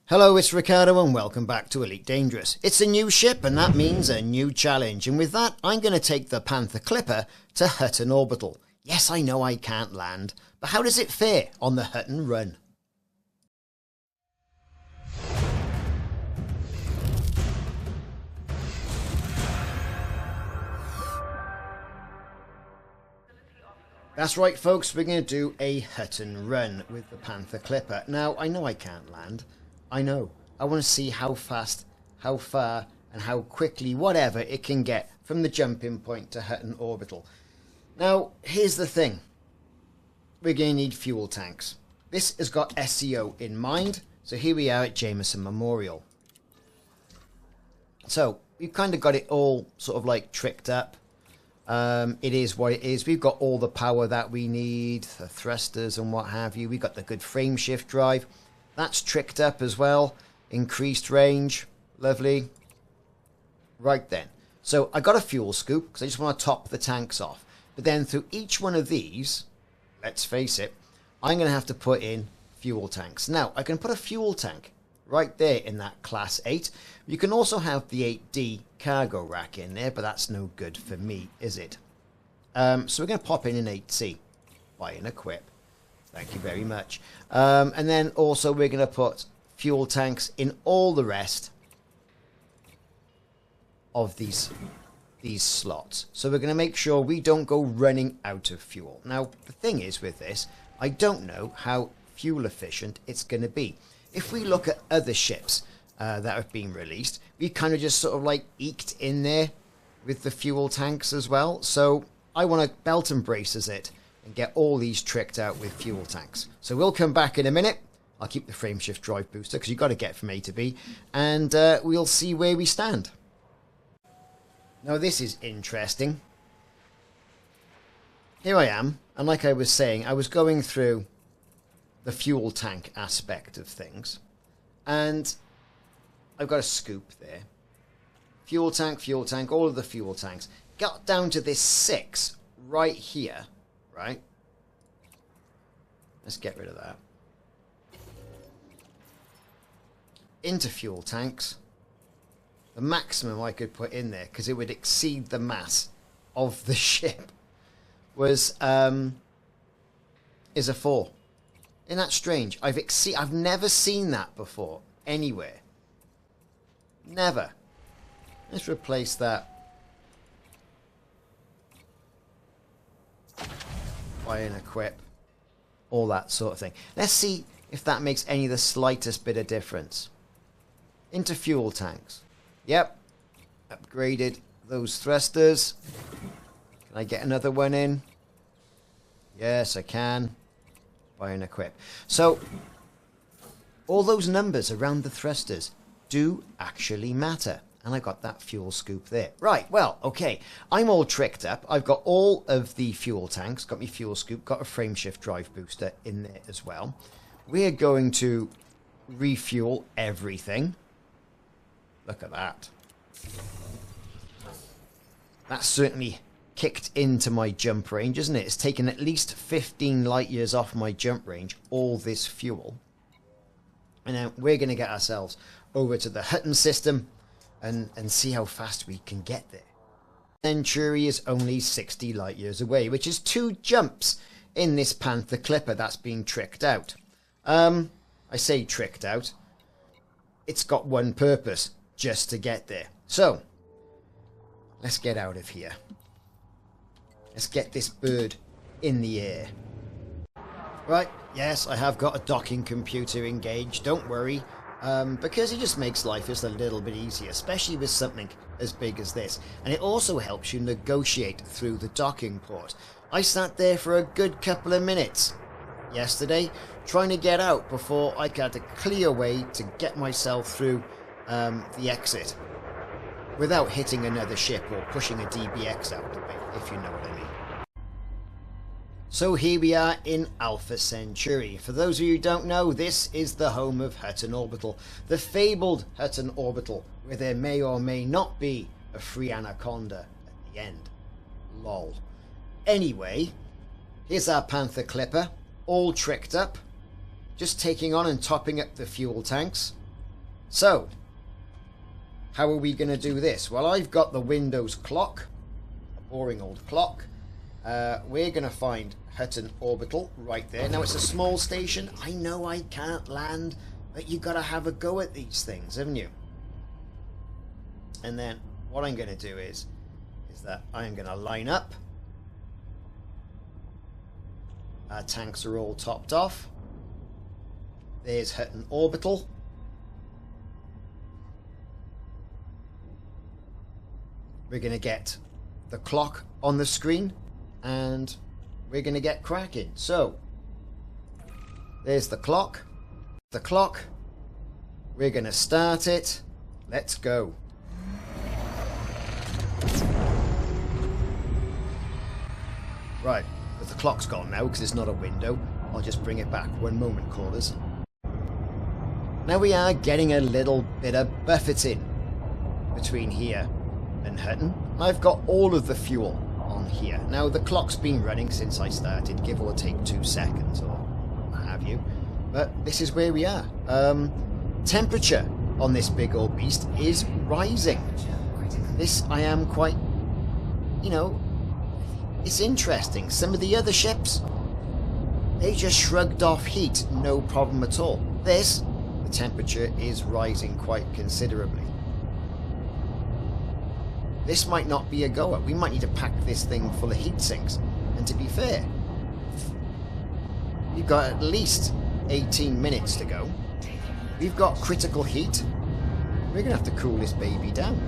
Hello, it's Ricardo and welcome back to Elite Dangerous. It's a new ship and that means a new challenge, and with that I'm going to take the Panther Clipper to Hutton Orbital. Yes, I know I can't land, but how does it fare on the Hutton run? That's right folks, we're going to do a Hutton run with the Panther Clipper. Now, I know I can't land. I know. I want to see how fast, how far, and how quickly, whatever, it can get from the jumping point to Hutton Orbital. Now, here's the thing. We're going to need fuel tanks. This has got SEO in mind, so here we are at Jameson Memorial. So, we've kind of got it all sort of like tricked up. It is what it is. We've got all the power that we need, the thrusters and what have you. We've got the good frame shift drive. That's tricked up as well. Increased range. Lovely. Right then. So I got a fuel scoop because I just want to top the tanks off. But then through each one of these, let's face it, I'm going to have to put in fuel tanks. Now, I can put a fuel tank right there in that Class 8. You can also have the 8D cargo rack in there, but that's no good for me, is it? So we're going to pop in an 8C. Buy and equip. Thank you very much. And then also we're going to put fuel tanks in all the rest of these slots. So we're going to make sure we don't go running out of fuel. Now, the thing is with this, I don't know how fuel efficient it's going to be. If we look at other ships that have been released, we kind of just sort of like eked in there with the fuel tanks as well. So I want to belt and braces it and get all these tricked out with fuel tanks. So we'll come back in a minute. I'll keep the frame shift drive booster because you've got to get from A to B. And we'll see where we stand. Now this is interesting. Here I am. And like I was saying, I was going through the fuel tank aspect of things. And I've got a scoop there. Fuel tank, all of the fuel tanks. Got down to this 6 right here. Right? Let's get rid of that. Into fuel tanks. The maximum I could put in there, because it would exceed the mass of the ship, was is a 4. Isn't that strange? I've never seen that before anywhere. Never. Let's replace that. Buy and equip, all that sort of thing. Let's see if that makes any of the slightest bit of difference. Into fuel tanks. Yep. Upgraded those thrusters. Can I get another one in? Yes, I can. Buy and equip. So, all those numbers around the thrusters do actually matter. And I got that fuel scoop there. Right, well, okay. I'm all tricked up. I've got all of the fuel tanks. Got my fuel scoop. Got a frame shift drive booster in there as well. We're going to refuel everything. Look at that. That's certainly kicked into my jump range, isn't it? It's taken at least 15 light years off my jump range, all this fuel. And now we're going to get ourselves over to the Hutton system and see how fast we can get there. Century is only 60 light years away, which is 2 jumps in this Panther Clipper that's being tricked out. I say tricked out. It's got one purpose, just to get there. So, let's get out of here. Let's get this bird in the air. Right, yes, I have got a docking computer engaged, don't worry. Because it just makes life just a little bit easier, especially with something as big as this. And it also helps you negotiate through the docking port. I sat there for a good couple of minutes yesterday, trying to get out before I got a clear way to get myself through the exit without hitting another ship or pushing a DBX out of it, if you know what I mean. So here we are in Alpha Centauri. For those of you who don't know, this is the home of Hutton Orbital. The fabled Hutton Orbital, where there may or may not be a free anaconda at the end. Lol. Anyway, here's our Panther Clipper, all tricked up. Just taking on and topping up the fuel tanks. So, how are we going to do this? Well, I've got the Windows clock, a boring old clock. We're going to find Hutton Orbital right there. Now, it's a small station. I know I can't land, but you got to have a go at these things, haven't you? And then what I'm going to do is that I'm going to line up. Our tanks are all topped off. There's Hutton Orbital. We're going to get the clock on the screen and we're going to get cracking. So, there's the clock. The clock. We're going to start it. Let's go. Right, but the clock's gone now because it's not a window. I'll just bring it back. One moment, callers. Now we are getting a little bit of buffeting between here and Hutton. I've got all of the fuel on here. Now the clock's been running since I started, give or take 2 seconds or what have you. But this is where we are. Temperature on this big old beast is rising. This I am quite, you know, it's interesting. Some of the other ships, they just shrugged off heat, no problem at all. This, the temperature is rising quite considerably. This might not be a goer. We might need to pack this thing full of heat sinks. And to be fair, we've got at least 18 minutes to go. We've got critical heat. We're going to have to cool this baby down.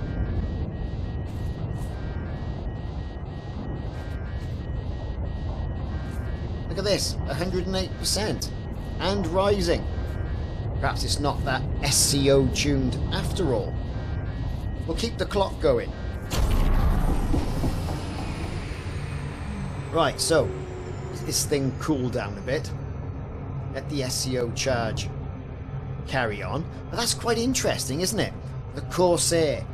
Look at this, 108% and rising. Perhaps it's not that SCO tuned after all. We'll keep the clock going. Right, so this thing cool down a bit. Let the SCO charge carry on. But that's quite interesting, isn't it? The Corsair,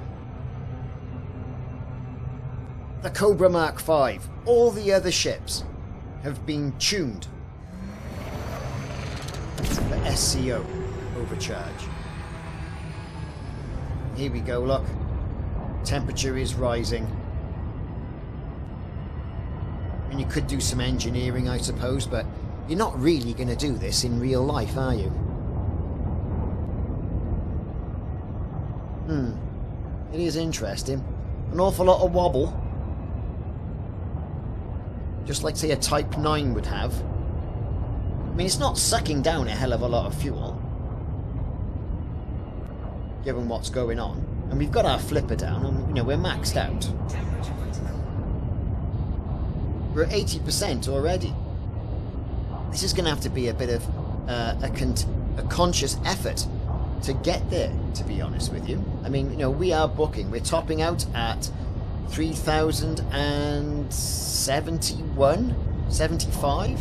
the Cobra Mark V, all the other ships have been tuned for SCO overcharge. Here we go, look. Temperature is rising. And you could do some engineering, I suppose, but you're not really going to do this in real life, are you? It is interesting. An awful lot of wobble. Just like, say, a Type 9 would have. I mean, it's not sucking down a hell of a lot of fuel, given what's going on. And we've got our flipper down, and, you know, we're maxed out. We're at 80% already. This is going to have to be a bit of a conscious effort to get there, to be honest with you. I mean, you know, we are booking. We're topping out at 3,071, 75.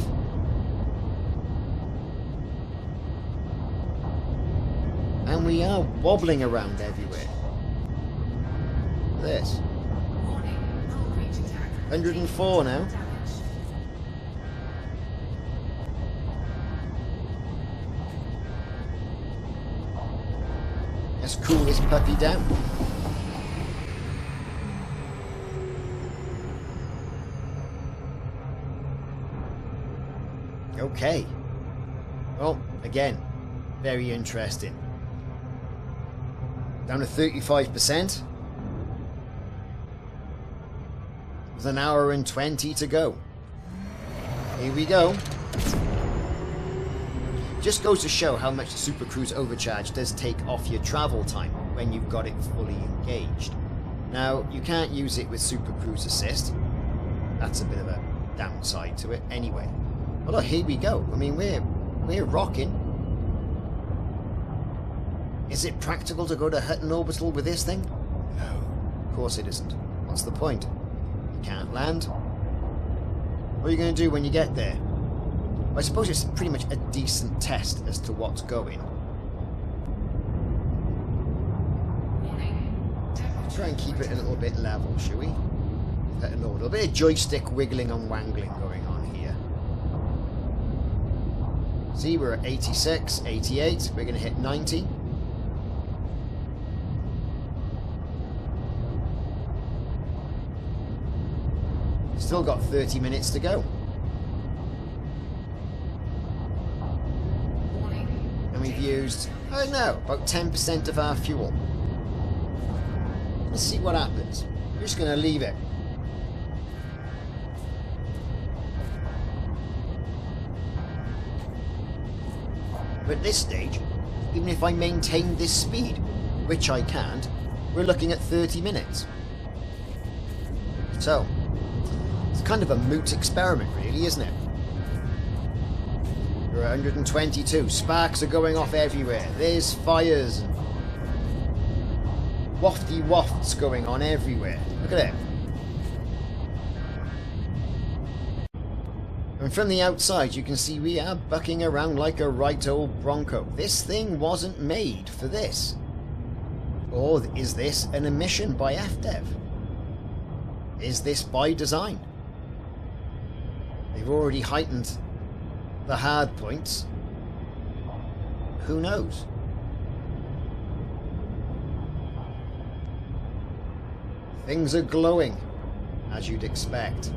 And we are wobbling around everywhere. Look at this. 104 now. Let's cool this puppy down. Okay. Well, again, very interesting. Down to 35%. With an hour and 20 to go. Here we go. Just goes to show how much the supercruise overcharge does take off your travel time when you've got it fully engaged. Now, you can't use it with supercruise assist. That's a bit of a downside to it anyway. Well, look, here we go. I mean, we're rocking. Is it practical to go to Hutton Orbital with this thing? No. Of course it isn't. What's the point? You can't land. What are you going to do when you get there? I suppose it's pretty much a decent test as to what's going. Try and keep it a little bit level, shall we? A little bit of joystick wiggling and wangling going on here. See, we're at 86, 88. We're going to hit 90. Still got 30 minutes to go. And we've used, I don't know, about 10% of our fuel. Let's see what happens. I'm just going to leave it. But at this stage, even if I maintain this speed, which I can't, we're looking at 30 minutes. So, it's kind of a moot experiment really, isn't it? We're at 122, sparks are going off everywhere, there's fires and wafty wafts going on everywhere. Look at it. And from the outside you can see we are bucking around like a right old bronco. This thing wasn't made for this. Or is this an omission by FDev? Is this by design? They've already heightened the hard points. Who knows? Things are glowing, as you'd expect.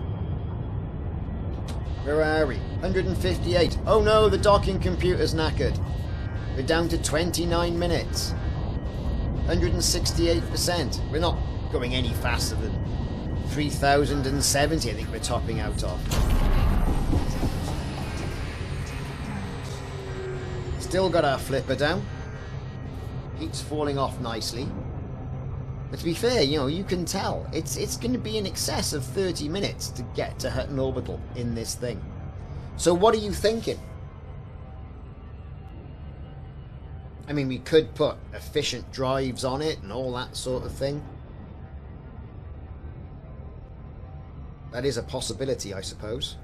Where are we? 158. Oh no, the docking computer's knackered. We're down to 29 minutes. 168%. We're not going any faster than 3070, I think we're topping out of. Still got our flipper down. Heat's falling off nicely. But to be fair, you know, you can tell it's going to be in excess of 30 minutes to get to Hutton Orbital in this thing. So what are you thinking? I mean, we could put efficient drives on it and all that sort of thing. That is a possibility, I suppose.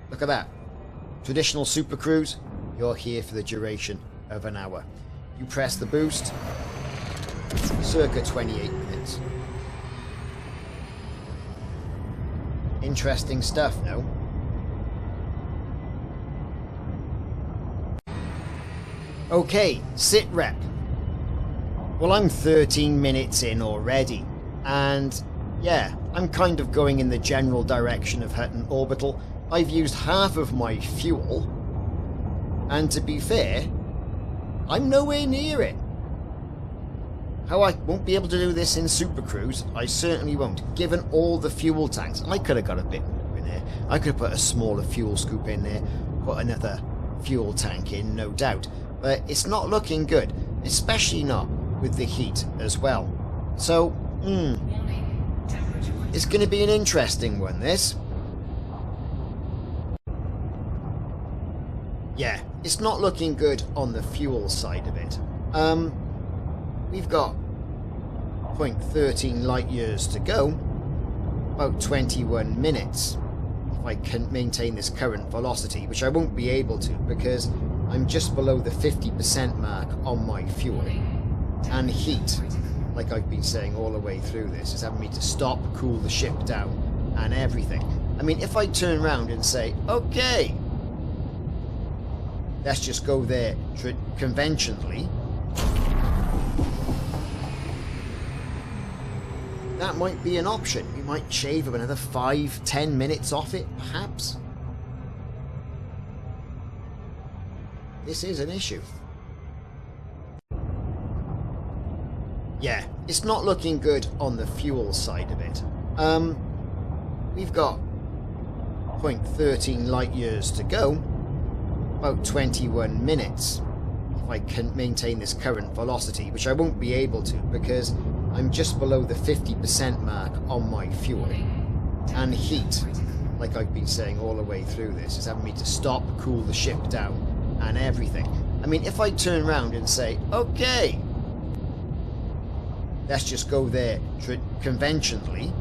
Look at that. Traditional supercruise, you're here for the duration of an hour. You press the boost, circa 28 minutes. Interesting stuff, no? Okay, sit rep. Well, I'm 13 minutes in already, and yeah, I'm kind of going in the general direction of Hutton Orbital. I've used half of my fuel, and to be fair, I'm nowhere near it. How I won't be able to do this in supercruise, I certainly won't, given all the fuel tanks. I could have got a bit more in there. I could have put a smaller fuel scoop in there, put another fuel tank in, no doubt. But it's not looking good, especially not with the heat as well. So, it's going to be an interesting one, this. Yeah, it's not looking good on the fuel side of it. We've got 0.13 light years to go, about 21 minutes. If I can maintain this current velocity, which I won't be able to because I'm just below the 50% mark on my fuel. And heat, like I've been saying all the way through this, is having me to stop, cool the ship down, and everything. I mean, if I turn around and say, okay, let's just go there conventionally, that might be an option. We might shave another 5-10 minutes off it, perhaps. This is an issue. Yeah, it's not looking good on the fuel side of it. We've got 0.13 light years to go, about 21 minutes. If I can maintain this current velocity, which I won't be able to because I'm just below the 50% mark on my fuel. And heat, like I've been saying all the way through this, is having me to stop, cool the ship down, and everything. I mean, if I turn around and say, okay, let's just go there conventionally,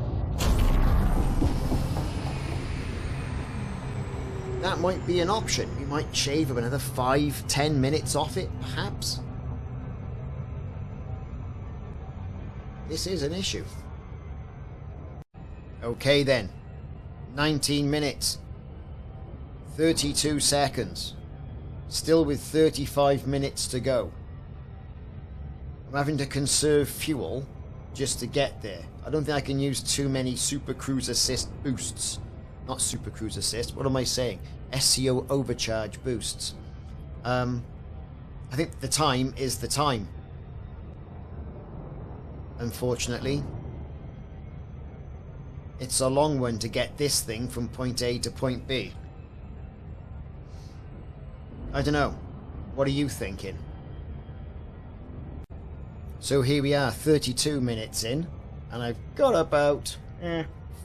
that might be an option. We might shave another 5-10 minutes off it, perhaps. This is an issue. Okay then, 19 minutes, 32 seconds. Still with 35 minutes to go. I'm having to conserve fuel just to get there. I don't think I can use too many supercruise assist boosts. Not supercruise assist, what am I saying? SCO overcharge boosts. I think the time is the time. Unfortunately. It's a long one to get this thing from point A to point B. I don't know. What are you thinking? So here we are, 32 minutes in, and I've got about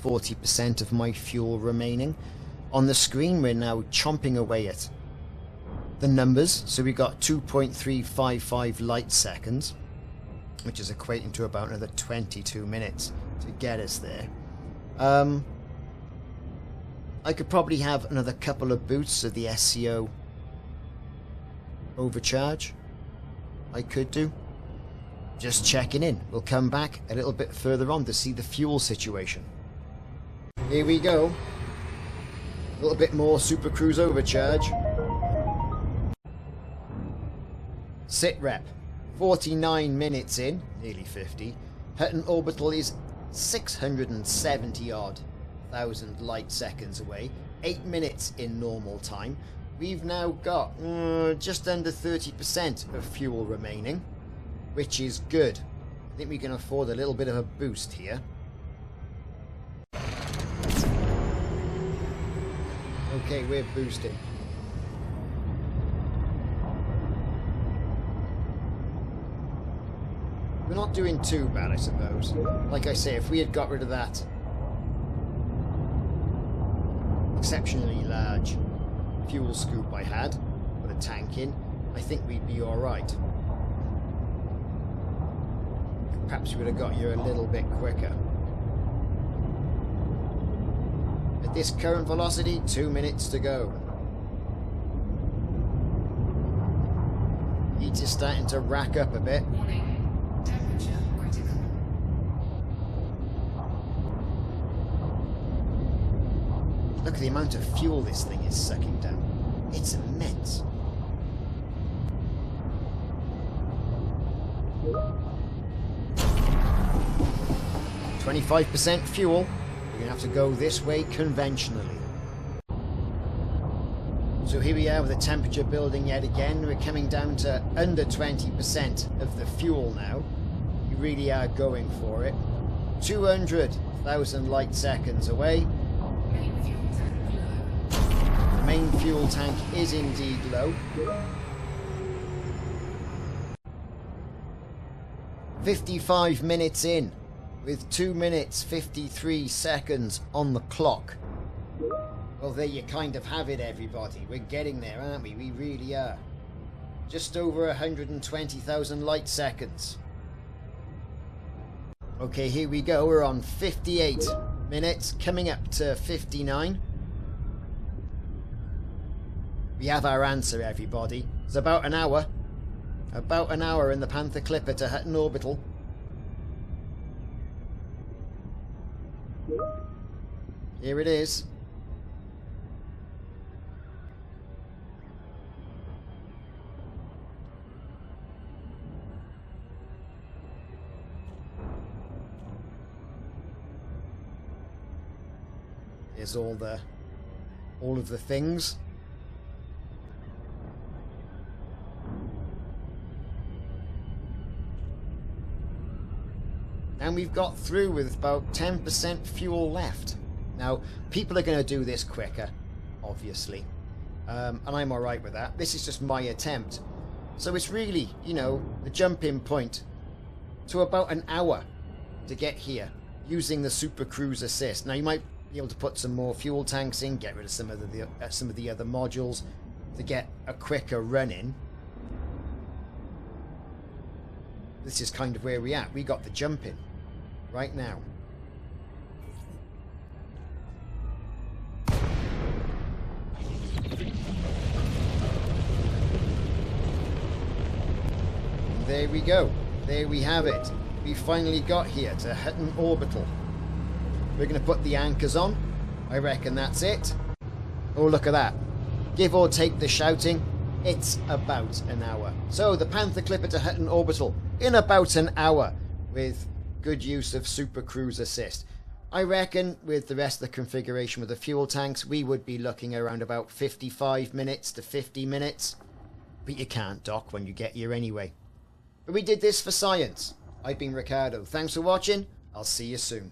40% of my fuel remaining. On the screen, we're now chomping away at the numbers. So we got 2.355 light seconds, which is equating to about another 22 minutes to get us there. I could probably have another couple of boosts of the SCO overcharge. I could do. Just checking in. We'll come back a little bit further on to see the fuel situation. Here we go. A little bit more supercruise overcharge. Sit rep. 49 minutes in, nearly 50. Hutton Orbital is 670 odd thousand light seconds away. 8 minutes in normal time. We've now got just under 30% of fuel remaining, which is good. I think we can afford a little bit of a boost here. Okay, we're boosting. We're not doing too bad, I suppose. Like I say, if we had got rid of that exceptionally large fuel scoop I had, put a tank in, I think we'd be alright. Perhaps we would have got here a little bit quicker. At this current velocity, 2 minutes to go. Heat is starting to rack up a bit. Temperature critical. Look at the amount of fuel this thing is sucking down. It's immense. "25% fuel. We're going to have to go this way conventionally." So here we are with the temperature building yet again. We're coming down to under 20% of the fuel now. We really are going for it. 200,000 light seconds away. The main fuel tank is indeed low. 55 minutes in, with 2 minutes 53 seconds on the clock. Well, there you kind of have it, everybody. We're getting there, aren't we? We really are. Just over 120,000 light seconds. Okay, here we go. We're on 58 minutes, coming up to 59. We have our answer, everybody. It's about an hour. About an hour in the Panther Clipper to Hutton Orbital. Here it is. Here's all of the things. And we've got through with about 10% fuel left. Now, people are going to do this quicker, obviously. And I'm alright with that. This is just my attempt. So it's really, you know, the jump-in point to about an hour to get here using the supercruise assist. Now, you might be able to put some more fuel tanks in, get rid of some of the other modules to get a quicker run in. This is kind of where we're at. We got the jump in right now. And there we go. There we have it. We finally got here to Hutton Orbital. We're going to put the anchors on. I reckon that's it. Oh, look at that. Give or take the shouting, it's about an hour. So the Panther Clipper to Hutton Orbital in about an hour, with good use of supercruise assist. I reckon with the rest of the configuration with the fuel tanks, we would be looking around about 55 minutes to 50 minutes. But you can't dock when you get here anyway. But we did this for science. I've been Ricardo. Thanks for watching. I'll see you soon.